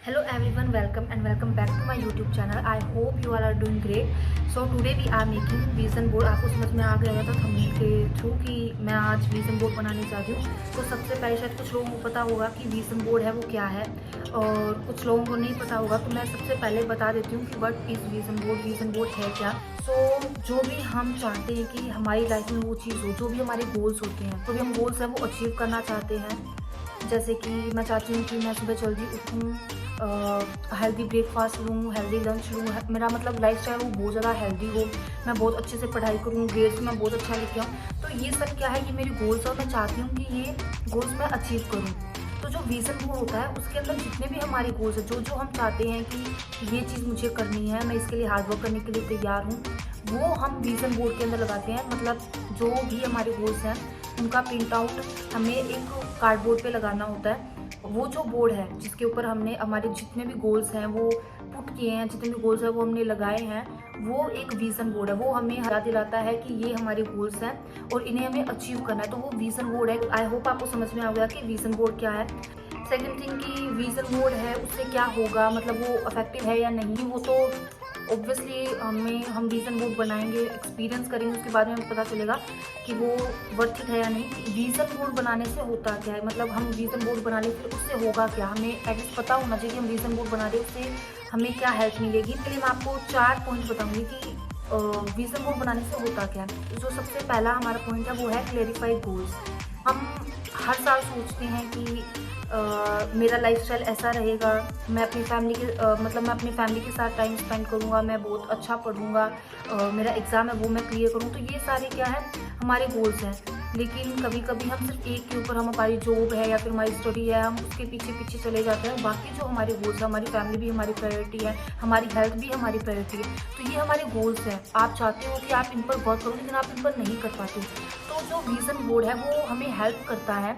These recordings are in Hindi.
Hello everyone, welcome and welcome back to my YouTube channel. I hope you all are doing great. So today we are making vision board. आपको समझ में आ गया था थंबनेल के थ्रू कि मैं आज विजन बोर्ड बनाने जा रही हूँ। तो सबसे पहले शायद कुछ लोगों को पता होगा कि विजन बोर्ड है वो क्या है, और कुछ लोगों को नहीं पता होगा। तो मैं सबसे पहले बता देती हूँ कि व्हाट इज़ विजन बोर्ड है क्या। जो भी हम चाहते हैं कि हमारी लाइफ में वो चीज़ हो, जो भी हमारे गोल्स होते हैं, तो भी हम गोल्स हैं वो अचीव करना चाहते हैं। जैसे कि मैं चाहती हूँ कि मैं सुबह जल्दी उठूँ, हेल्दी ब्रेकफास्ट लूँ, हेल्दी लंच लूँ, मेरा मतलब लाइफस्टाइल वो बहुत ज़्यादा हेल्दी हो, मैं बहुत अच्छे से पढ़ाई करूँ, ग्रेड्स में बहुत अच्छा लेके आऊँ। तो ये सब क्या है, ये मेरी गोल्स, और मैं चाहती हूँ कि ये गोल्स मैं अचीव करूँ। तो जो विज़न बोर्ड होता है उसके अंदर जितने भी हमारे गोल्स हैं, जो जो हम चाहते हैं कि ये चीज़ मुझे करनी है, मैं इसके लिए हार्ड वर्क करने के लिए तैयार हूँ, वो हम विज़न बोर्ड के अंदर लगाते हैं। मतलब जो भी हमारे गोल्स हैं उनका प्रिंट आउट हमें एक कार्डबोर्ड पे लगाना होता है। वो जो बोर्ड है जिसके ऊपर हमने हमारे जितने भी गोल्स हैं वो पुट किए हैं, जितने भी गोल्स हैं वो हमने लगाए हैं, वो एक विज़न बोर्ड है। वो हमें याद दिलाता है कि ये हमारे गोल्स हैं और इन्हें हमें अचीव करना है। तो वो विज़न बोर्ड है। आई होप आपको समझ में आ गया कि विज़न बोर्ड क्या है। सेकंड थिंग कि विज़न बोर्ड है उससे क्या होगा, मतलब वो इफेक्टिव है या नहीं, वो तो ऑब्वियसली हम विज़न बोर्ड बनाएंगे, एक्सपीरियंस करेंगे, उसके बाद में हमें पता चलेगा कि वो वर्थ इट है या नहीं। विज़न बोर्ड बनाने से होता क्या है, मतलब हम विज़न बोर्ड बना ले फिर उससे होगा क्या, हमें एटलीस्ट पता होना चाहिए कि हम विज़न बोर्ड बना रहे हैं उससे हमें क्या हेल्प मिलेगी। पहले मैं आपको 4 पॉइंट बताऊंगी कि विज़न बोर्ड बनाने से होता क्या है। जो सबसे पहला हमारा पॉइंट है वो है क्लेरिफाइड गोल्स। हम हर साल सोचते हैं कि मेरा लाइफस्टाइल ऐसा रहेगा, मैं अपनी फैमिली के मतलब मैं अपनी फैमिली के साथ टाइम स्पेंड करूँगा, मैं बहुत अच्छा पढ़ूँगा, मेरा एग्ज़ाम है वो मैं क्लियर करूँ। तो ये सारे क्या है, हमारे गोल्स हैं। लेकिन कभी कभी हम सिर्फ एक के ऊपर, हम हमारी जॉब है या फिर हमारी स्टडी है, हम उसके पीछे पीछे चले जाते हैं। बाकी जो हमारे गोल्स है, हमारी फैमिली भी हमारी प्रायोरिटी है, हमारी हेल्थ भी हमारी प्रायोरिटी है। तो ये हमारे गोल्स हैं। आप चाहते हो कि आप इन पर वर्क करो लेकिन आप इन पर नहीं कर पाते। तो जो विज़न बोर्ड है वो हमें हेल्प करता है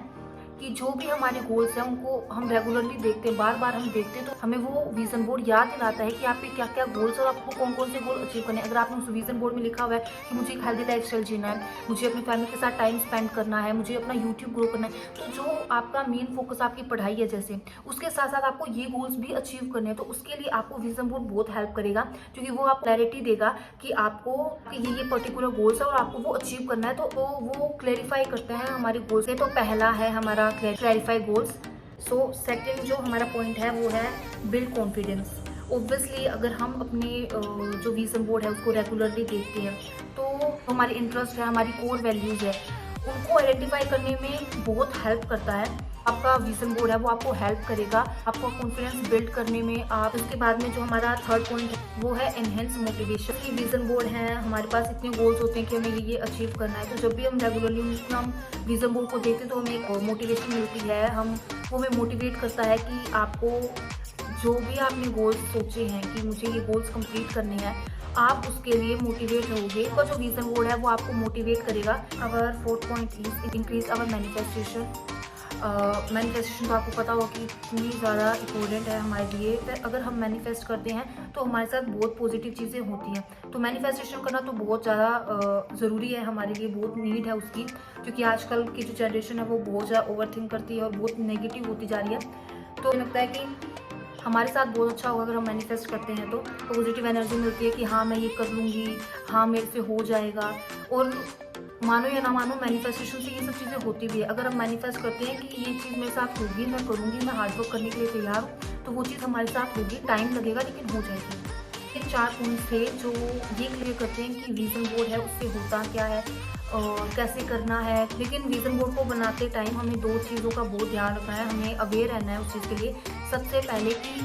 कि जो भी हमारे गोल्स हैं उनको हम रेगुलरली देखते हैं, बार बार हम देखते हैं, तो हमें वो विज़न बोर्ड याद दिलाता है कि आपके क्या क्या गोल्स और आपको कौन कौन से गोल अचीव करने हैं। अगर आपने उस विज़न बोर्ड में लिखा हुआ है कि मुझे एक हेल्दी लाइफस्टाइल जीना है, मुझे अपनी फैमिली के साथ टाइम स्पेंड करना है, मुझे अपना यूट्यूब ग्रो करना है, तो जो आपका मेन फोकस आपकी पढ़ाई है, जैसे उसके साथ साथ आपको ये गोल्स भी अचीव करने हैं, तो उसके लिए आपको विज़न बोर्ड बहुत हेल्प करेगा, क्योंकि वो आपको क्लैरिटी देगा कि आपको ये पर्टिकुलर गोल्स है और आपको वो अचीव करना है। तो वो क्लैरिफाई करते हैं हमारे गोल्स। तो पहला है हमारा क्लैरिफाई गोल्स। सो सेकंड जो हमारा पॉइंट है वो है बिल्ड कॉन्फिडेंस। ऑब्वियसली अगर हम अपने जो विज़न बोर्ड है उसको रेगुलरली देखते हैं, तो हमारे इंटरेस्ट है, हमारी कोर वैल्यूज़ है, उनको आइडेंटिफाई करने में बहुत हेल्प करता है। आपका विज़न बोर्ड है वो आपको हेल्प करेगा आपको कॉन्फिडेंस बिल्ड करने में। आप उसके बाद में जो हमारा थर्ड पॉइंट है वो है एनहेंस मोटिवेशन। कि विज़न बोर्ड है, हमारे पास इतने गोल्स होते हैं कि हमें ये अचीव करना है, तो जब भी हम रेगुलरली हम विज़न बोर्ड को देखते हैं तो हमें एक मोटिवेशन मिलती है। वो हमें मोटिवेट करता है कि आपको जो भी आपने गोल्स सोचे हैं कि मुझे ये गोल्स कंप्लीट करने हैं, आप उसके लिए मोटिवेट रहोगे। और जो विज़न बोर्ड है वो आपको मोटिवेट करेगा। अवर fourth point is increase our manifestation. Manifestation तो आपको पता होगा कि इतनी ज़्यादा इम्पोर्टेंट है हमारे लिए। फिर अगर हम मैनिफेस्ट करते हैं तो हमारे साथ बहुत पॉजिटिव चीज़ें होती हैं। तो मैनिफेस्टेशन करना तो बहुत ज़्यादा ज़रूरी है हमारे लिए, बहुत नीड है उसकी, क्योंकि आजकल की जो जनरेशन है वो बहुत ज़्यादा ओवरथिंक करती है और बहुत नेगेटिव होती जा रही है। तो लगता है कि हमारे साथ बहुत अच्छा होगा अगर हम मैनिफेस्ट करते हैं, तो पॉजिटिव एनर्जी मिलती है कि हाँ मैं ये कर लूँगी, हाँ मेरे से हो जाएगा। और मानो या ना मानो मैनिफेस्टेशन से ये सब चीज़ें होती भी है। अगर हम मैनिफेस्ट करते हैं कि ये चीज़ मेरे साथ होगी, मैं करूँगी, मैं हार्डवर्क करने के लिए तैयार हूँ, तो वो चीज़ हमारे साथ होगी, टाइम लगेगा लेकिन हो जाएगी। ये 4 पॉइंट थे जो ये क्लियर करते हैं कि विज़न बोर्ड है उससे होता क्या है और कैसे करना है। लेकिन विज़न बोर्ड को बनाते टाइम हमें 2 चीज़ों का बहुत ध्यान रखना है, हमें अवेयर रहना है उस चीज़ के लिए। सबसे पहले कि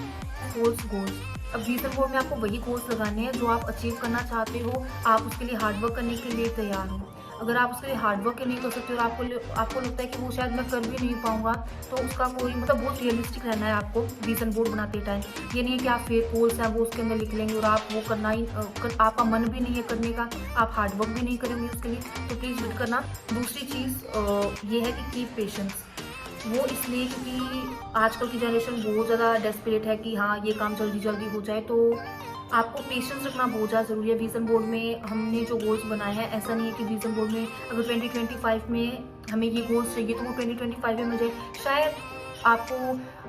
गोल्स। अब विज़न बोर्ड में आपको वही गोल्स लगाने हैं जो आप अचीव करना चाहते हो, आप उसके लिए हार्डवर्क करने के लिए तैयार हो। अगर आप उसके लिए हार्डवर्क नहीं कर सकते और आपको लगता है कि वो शायद मैं कर भी नहीं पाऊँगा, तो उसका कोई मतलब बहुत रियलिस्टिक रहना है आपको विज़न बोर्ड बनाते टाइम। ये नहीं है कि आप फेक गोल्स हैं वो उसके अंदर लिख लेंगे और आप वो करना ही आपका मन भी नहीं है करने का, आप हार्डवर्क भी नहीं करेंगे उसके लिए, तो प्लीज़ वेट करना। दूसरी चीज़ ये है कि कीप पेशेंस। वो इसलिए क्योंकि आजकल की जनरेशन बहुत ज़्यादा डेस्परेट है कि हाँ ये काम जल्दी जल्दी हो जाए, तो आपको पेशेंस रखना बहुत ज़्यादा ज़रूरी है। विज़न बोर्ड में हमने जो गोल्स बनाए हैं, ऐसा नहीं है कि विज़न बोर्ड में अगर 2025 में हमें ये गोल्स चाहिए तो वो 2025 में मिल जाए। शायद आपको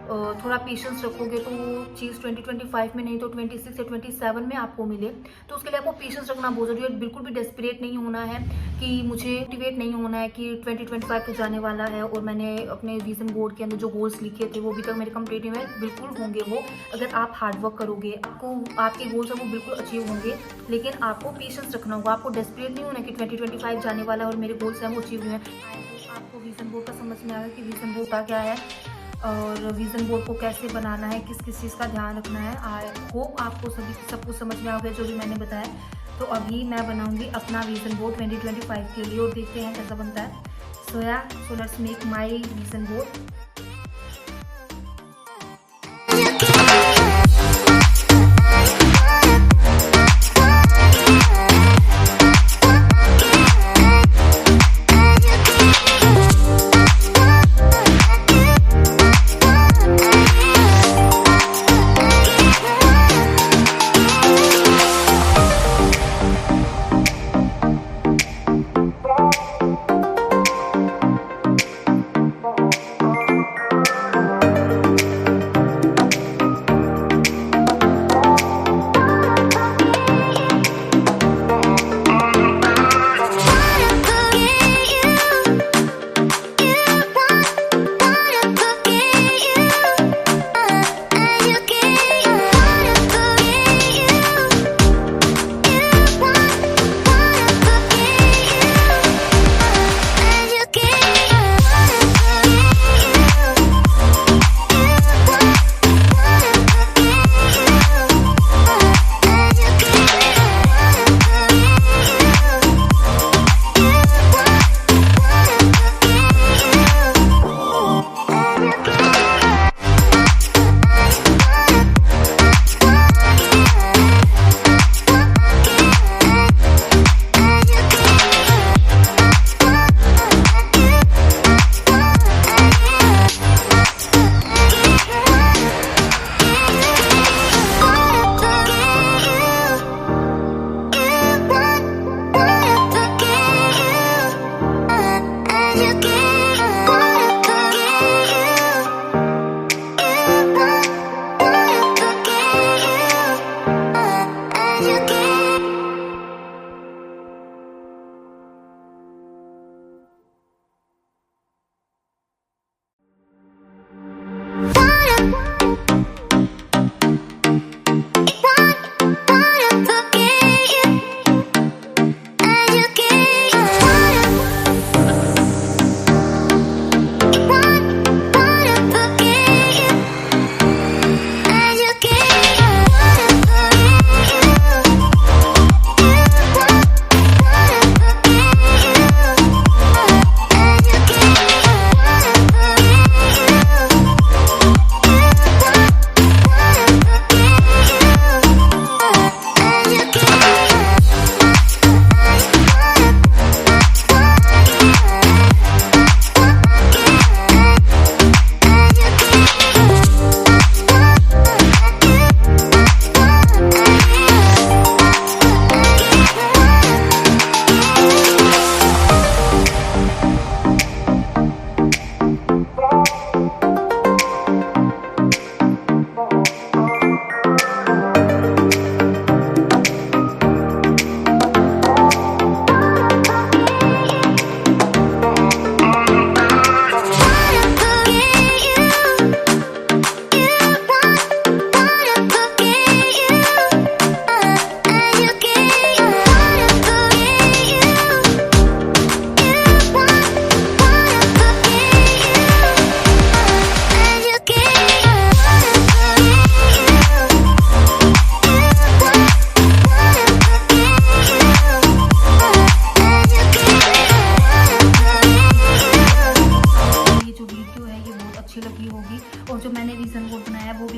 थोड़ा पेशेंस रखोगे तो वो चीज़ 2025 में नहीं तो 26 या 27 में आपको मिले। तो उसके लिए आपको पेशेंस रखना बहुत ज़रूरी है। बिल्कुल भी डेस्परेट नहीं होना है कि मुझे मोटिवेट नहीं होना है कि 2025 तो जाने वाला है और मैंने अपने विजन बोर्ड के अंदर जो गोल्स लिखे थे वो अभी तक मेरे कंप्लीट नहीं हुए। बिल्कुल होंगे वो, अगर आप हार्डवर्क करोगे आपको आपके गोल्स हैं वो बिल्कुल अचीव होंगे। लेकिन आपको पेशेंस रखना होगा, आपको डेस्परेट नहीं होना कि 2025 जाने वाला है और मेरे गोल्स हैं वो अचीव नहीं है। आपको विजन बोर्ड का समझ में आएगा कि विजन बोर्ड क्या है और विजन बोर्ड को कैसे बनाना है, किस किस चीज़ का ध्यान रखना है। आई होप आपको सब कुछ समझ में आ गया जो भी मैंने बताया। तो अभी मैं बनाऊंगी अपना विजन बोर्ड 2025 के लिए और देखते हैं कैसा बनता है। So let's make my vision board.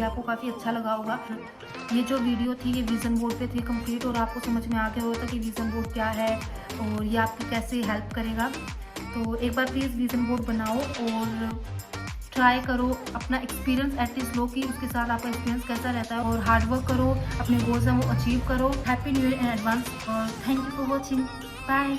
आपको काफ़ी अच्छा लगा होगा। ये जो वीडियो थी ये विज़न बोर्ड पे थी कंप्लीट, और आपको समझ में आ गया होता कि विज़न बोर्ड क्या है और ये आपकी कैसे हेल्प करेगा। तो एक बार प्लीज़ विज़न बोर्ड बनाओ और ट्राई करो, अपना एक्सपीरियंस एटलीस्ट लो कि उसके साथ आपका एक्सपीरियंस कैसा रहता है, और हार्ड वर्क करो, अपने गोल्स हैं वो अचीव करो। Happy new year in advance और thank you for watching. Bye.